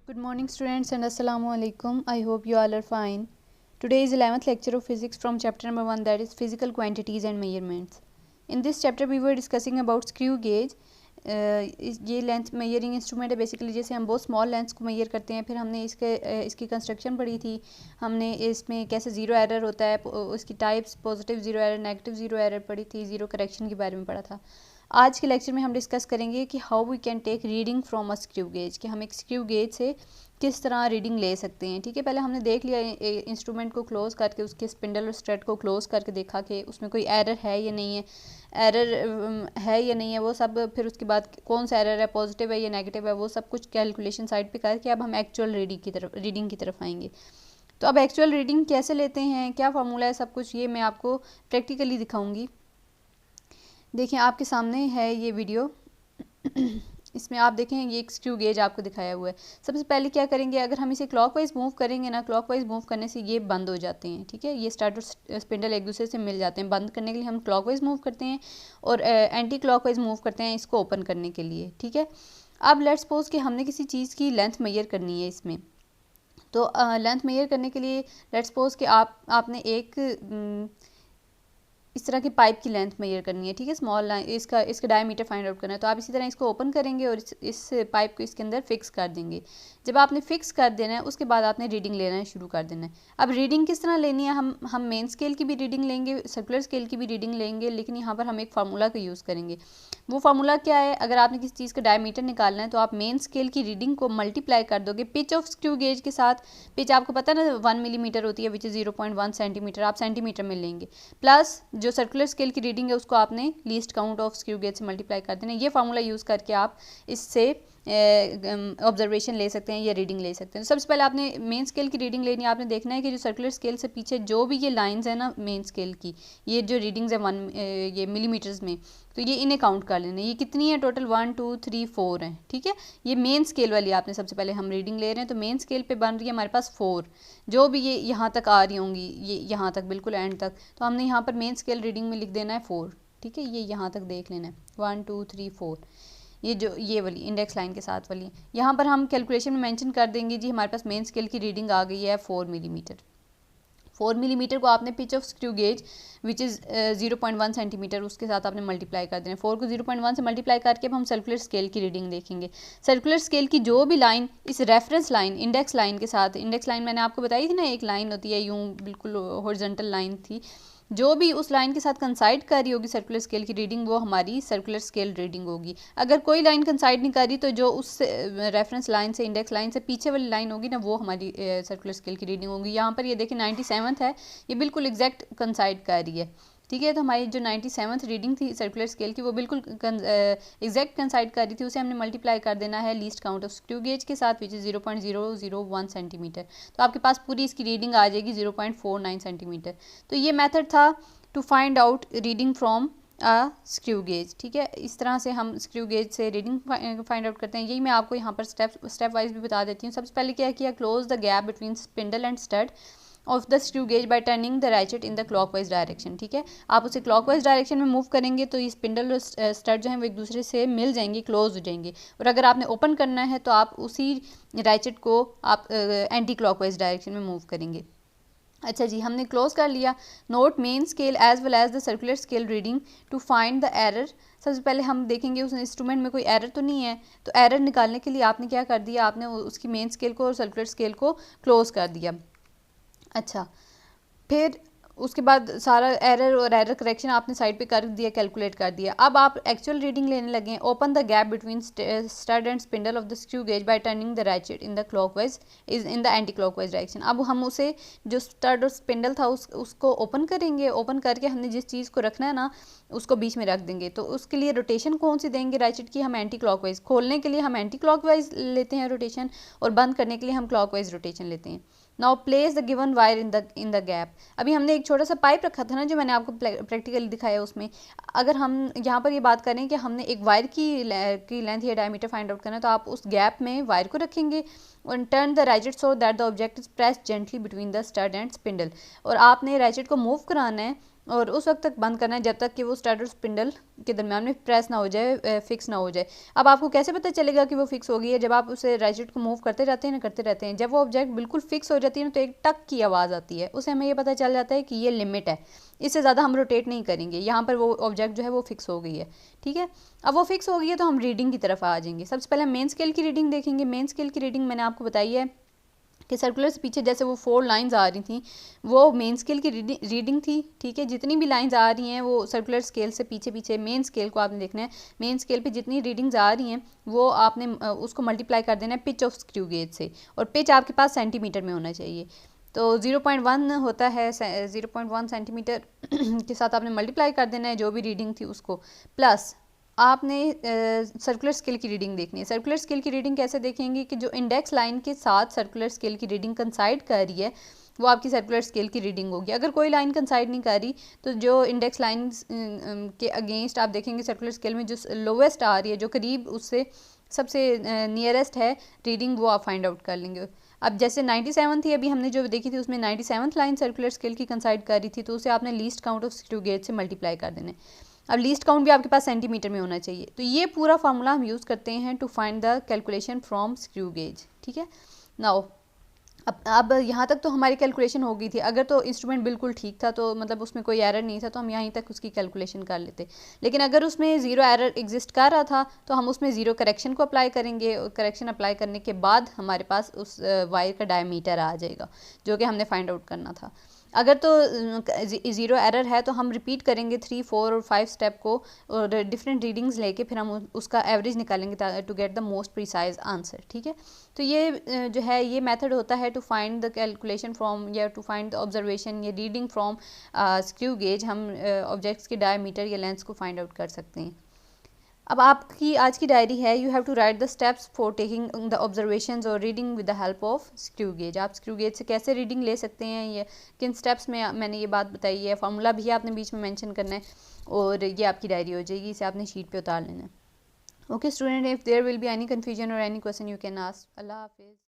Good morning students and assalamu alaikum. I hope you all are fine. Today is 11th lecture of physics from chapter number 1, that is physical quantities and measurements. In this chapter we were discussing about screw gauge. ये length measuring instrument है basically, जैसे हम बहुत small lengths को major करते हैं। फिर हमने इसकी कंस्ट्रक्शन पढ़ी थी, हमने इसमें कैसे ज़ीरो एरर होता है, उसकी types, positive zero error, negative zero error पढ़ी थी, ज़ीरो करेक्शन के बारे में पढ़ा था। आज के लेक्चर में हम डिस्कस करेंगे कि how we can take reading from a screw gauge, कि हम एक स्क्रू गेज से किस तरह रीडिंग ले सकते हैं। ठीक है, पहले हमने देख लिया इंस्ट्रूमेंट को क्लोज करके, उसके स्पिंडल और स्ट्रेड को क्लोज करके देखा कि उसमें कोई एरर है या नहीं है, एरर है या नहीं है वो सब। फिर उसके बाद कौन सा एरर है, पॉजिटिव है या नेगेटिव है, वो सब कुछ कैलकुलेशन साइड पे करके अब हम एक्चुअल रीडिंग की तरफ आएंगे। तो अब एक्चुअल रीडिंग कैसे लेते हैं, क्या फार्मूला है, सब कुछ ये मैं आपको प्रैक्टिकली दिखाऊंगी। देखिए आपके सामने है ये वीडियो इसमें आप देखें ये एक स्क्रू गेज आपको दिखाया हुआ है। सबसे पहले क्या करेंगे, अगर हम इसे क्लॉकवाइज मूव करेंगे ना, क्लॉकवाइज मूव करने से ये बंद हो जाते हैं। ठीक है, ये स्टार्ट और स्पिंडल एक दूसरे से मिल जाते हैं। बंद करने के लिए हम क्लॉकवाइज मूव करते हैं और एंटी क्लॉकवाइज मूव करते हैं इसको ओपन करने के लिए। ठीक है, अब लेट्स सपोज कि हमने किसी चीज़ की लेंथ मेजर करनी है इसमें। तो लेंथ मेजर करने के लिए लेट्स सपोज कि आपने एक इस तरह की पाइप की लेंथ मेजर करनी है। ठीक है, स्मॉल लाइन, इसका डायमीटर फाइंड आउट करना है। तो आप इसी तरह इसको ओपन करेंगे और इस पाइप को इसके अंदर फिक्स कर देंगे। जब आपने फिक्स कर देना है उसके बाद आपने रीडिंग लेना है, शुरू कर देना है। अब रीडिंग किस तरह लेनी है, हम मेन स्केल की भी रीडिंग लेंगे, सर्कुलर स्केल की भी रीडिंग लेंगे, लेकिन यहाँ पर हम एक फार्मूला का यूज़ करेंगे। वो फार्मूला क्या है, अगर आपने किसी चीज़ का डायमीटर निकालना है तो आप मेन स्केल की रीडिंग को मल्टीप्लाई कर दोगे पिच ऑफ स्क्रू गेज के साथ। पिच आपको पता है ना 1 मिलीमीटर होती है, विच इज़ 0.1 सेंटीमीटर, आप सेंटीमीटर में लेंगे, प्लस जो सर्कुलर स्केल की रीडिंग है उसको आपने least count of screw gauge से मल्टीप्लाई कर देना। ये फार्मूला यूज़ करके आप इससे ऑब्जर्वेशन ले सकते हैं या रीडिंग ले सकते हैं। तो सबसे पहले आपने मेन स्केल की रीडिंग लेनी है। आपने देखना है कि जो सर्कुलर स्केल से पीछे जो भी ये लाइंस है ना मेन स्केल की, ये जो रीडिंग्स है ये मिलीमीटर्स में, तो ये इन्हें काउंट कर लेना है। ये कितनी है टोटल, 1 2 3 4 है। ठीक है, ये मेन स्केल वाली आपने सबसे पहले हम रीडिंग ले रहे हैं, तो मेन स्केल पे बन रही है हमारे पास 4, जो भी ये यहाँ तक आ रही होंगी, ये यहाँ तक बिल्कुल एंड तक, तो हमने यहाँ पर मेन स्केल रीडिंग में लिख देना है 4। ठीक है, ये यहाँ तक देख लेना है 1 2 3 4, ये वाली इंडेक्स लाइन के साथ वाली। यहाँ पर हम कैलकुलेशन में मेंशन कर देंगे जी हमारे पास मेन स्केल की रीडिंग आ गई है 4 मिलीमीटर। 4 मिलीमीटर को आपने pitch of screw gauge which is 0.1 centimetre उसके साथ आपने मल्टीप्लाई कर देना। 4 को 0.1 से मल्टीप्लाई करके अब हम सर्कुलर स्केल की रीडिंग देखेंगे। सर्कुलर स्केल की जो भी लाइन इस रेफरेंस लाइन इंडेक्स लाइन के साथ, इंडेक्स लाइन मैंने आपको बताई थी ना, एक लाइन होती है यूँ बिल्कुल हॉरिजॉन्टल लाइन थी, जो भी उस लाइन के साथ कंसाइड कर रही होगी सर्कुलर स्केल की रीडिंग, वो हमारी सर्कुलर स्केल रीडिंग होगी। अगर कोई लाइन कंसाइड नहीं कर रही तो जो उस रेफरेंस लाइन से, इंडेक्स लाइन से पीछे वाली लाइन होगी ना, वो हमारी सर्कुलर स्केल की रीडिंग होगी। यहाँ पर ये देखिए 97 है, ये बिल्कुल एग्जैक्ट कंसाइड कर रही है। ठीक है, तो हमारी जो 97th रीडिंग थी सर्कुलर स्केल की वो बिल्कुल एग्जैक्ट कंसाइड कर रही थी, उसे हमने मल्टीप्लाई कर देना है least count of screw gauge के साथ विच इज़ 0.001 सेंटीमीटर। तो आपके पास पूरी इसकी रीडिंग आ जाएगी 0.49 सेंटीमीटर। तो ये मेथड था to find out reading from a screw gauge. ठीक है, इस तरह से हम स्क्रू गेज से रीडिंग फाइंड आउट करते हैं। यही मैं आपको यहाँ पर स्टेप वाइज भी बता देती हूँ। सबसे पहले क्या किया, close the gap between spindle and stud of the screw gauge bye turning the ratchet in the clockwise direction. ठीक है, आप उसे क्लॉकवाइज डायरेक्शन में मूव करेंगे तो ये स्पिंडल और स्टड जो है वो एक दूसरे से मिल जाएंगे, क्लोज हो जाएंगे। और अगर आपने ओपन करना है तो आप उसी रैचेट को आप एंटी क्लॉकवाइज डायरेक्शन में मूव करेंगे। अच्छा जी, हमने क्लोज कर लिया। Note main scale as well as the circular scale reading to find the error. सबसे पहले हम देखेंगे उस इंस्ट्रूमेंट में कोई एरर तो नहीं है। तो एरर निकालने के लिए आपने क्या कर दिया, आपने उसकी मेन स्केल को और सर्कुलर स्केल को क्लोज कर दिया। अच्छा, फिर उसके बाद सारा एरर और एरर करेक्शन आपने साइड पे कर दिया, कैलकुलेट कर दिया। अब आप एक्चुअल रीडिंग लेने लगे हैं। Open the gap between stud and spindle of the screw gauge bye turning the ratchet in the clockwise is in the anti clockwise direction. अब हम उसे जो स्टड और स्पिंडल था उसको ओपन करेंगे। ओपन करके हमने जिस चीज़ को रखना है ना उसको बीच में रख देंगे। तो उसके लिए रोटेशन कौन सी देंगे रैचेट की, हम एंटी क्लॉकवाइज। खोलने के लिए हम एंटी क्लॉकवाइज लेते हैं रोटेशन, और बंद करने के लिए हम क्लॉकवाइज रोटेशन लेते हैं। Now place the given wire in the gap. अभी हमने एक छोटा सा पाइप रखा था ना जो मैंने आपको प्रैक्टिकली दिखाया, उसमें अगर हम यहाँ पर ये बात करें कि हमने एक वायर की लेंथ या डायमीटर फाइंड आउट करना है, तो आप उस गैप में वायर को रखेंगे और turn the ratchet so that the object is press gently between the stud and spindle. और आपने रैचेट को मूव कराना है और उस वक्त तक बंद करना है जब तक कि वो स्टार्टर स्पिंडल के दरमियान में प्रेस ना हो जाए, फिक्स ना हो जाए। अब आपको कैसे पता चलेगा कि वो फिक्स हो गई है? जब आप उसे राइट को मूव करते रहते हैं ना, करते रहते हैं, जब वो ऑब्जेक्ट बिल्कुल फिक्स हो जाती है ना तो एक टक की आवाज़ आती है, उससे हमें ये पता चल जाता है कि ये लिमिट है, इससे ज़्यादा हम रोटेट नहीं करेंगे, यहाँ पर वो ऑब्जेक्ट जो है वो फिक्स हो गई है। ठीक है, अब वो फिक्स हो गई है तो हम रीडिंग की तरफ आ जाएंगे। सबसे पहले मेन स्केल की रीडिंग देखेंगे। मेन स्केल की रीडिंग मैंने आपको बताई है कि सर्कुलर से पीछे जैसे वो 4 लाइंस आ रही थी, वो मेन स्केल की रीडिंग थी। ठीक है, जितनी भी लाइंस आ रही हैं वो सर्कुलर स्केल से पीछे पीछे मेन स्केल को आपने देखना है। मेन स्केल पे जितनी रीडिंग्स आ रही हैं वो आपने उसको मल्टीप्लाई कर देना है पिच ऑफ स्क्रू गेज से, और पिच आपके पास सेंटीमीटर में होना चाहिए। तो 0.1 होता है, 0.1 सेंटीमीटर के साथ आपने मल्टीप्लाई कर देना है जो भी रीडिंग थी उसको, प्लस आपने सर्कुलर स्केल की रीडिंग देखनी है। सर्कुलर स्केल की रीडिंग कैसे देखेंगे कि जो इंडेक्स लाइन के साथ सर्कुलर स्केल की रीडिंग कंसाइड कर रही है वो आपकी सर्कुलर स्केल की रीडिंग होगी। अगर कोई लाइन कंसाइड नहीं कर रही तो जो इंडेक्स लाइन के अगेंस्ट आप देखेंगे सर्कुलर स्केल में जो लोवेस्ट आ रही है, जो करीब उससे सबसे नियरेस्ट है रीडिंग, वो आप फाइंड आउट कर लेंगे। अब जैसे 97 थी अभी हमने जो देखी थी, उसमें 97th लाइन सर्कुलर स्केल की कंसाइड कर रही थी, तो उसे आपने least count of screw gauge से मल्टीप्लाई कर देना है। अब लीस्ट काउंट भी आपके पास सेंटीमीटर में होना चाहिए। तो ये पूरा फार्मूला हम यूज़ करते हैं to find the calculation from screw gauge. ठीक है, नाउ अब यहाँ तक तो हमारी कैलकुलेशन हो गई थी। अगर तो इंस्ट्रूमेंट बिल्कुल ठीक था, तो मतलब उसमें कोई एरर नहीं था, तो हम यहीं तक उसकी कैलकुलेशन कर लेते। लेकिन अगर उसमें ज़ीरो एरर एग्जिस्ट कर रहा था तो हम उसमें ज़ीरो करेक्शन को अप्लाई करेंगे। करेक्शन अप्लाई करने के बाद हमारे पास उस वायर का डायमीटर आ जाएगा जो कि हमने फाइंड आउट करना था। अगर तो ज़ीरो एरर है तो हम रिपीट करेंगे 3, 4 और 5 स्टेप को, और डिफरेंट रीडिंग्स लेके फिर हम उसका एवरेज निकालेंगे to get the most precise answer. ठीक है, तो ये जो है ये मेथड होता है to find the calculation from या टू फाइंड द ऑब्जर्वेशन या रीडिंग फ्रॉम स्क्रू गेज। हम ऑब्जेक्ट्स के डायमीटर या लेंथ को फाइंड आउट कर सकते हैं। अब आपकी आज की डायरी है, you have to write the steps for taking the observations और reading with the help of screw gauge. आप स्क्रू गेज से कैसे रीडिंग ले सकते हैं, ये किन स्टेप्स में मैंने ये बात बताई है। फार्मूला भी आपने बीच में मेंशन करना है, और ये आपकी डायरी हो जाएगी, इसे आपने शीट पे उतार लेना है। Okay student, if there will be any confusion और any question you can ask. अल्लाह हाफिज़।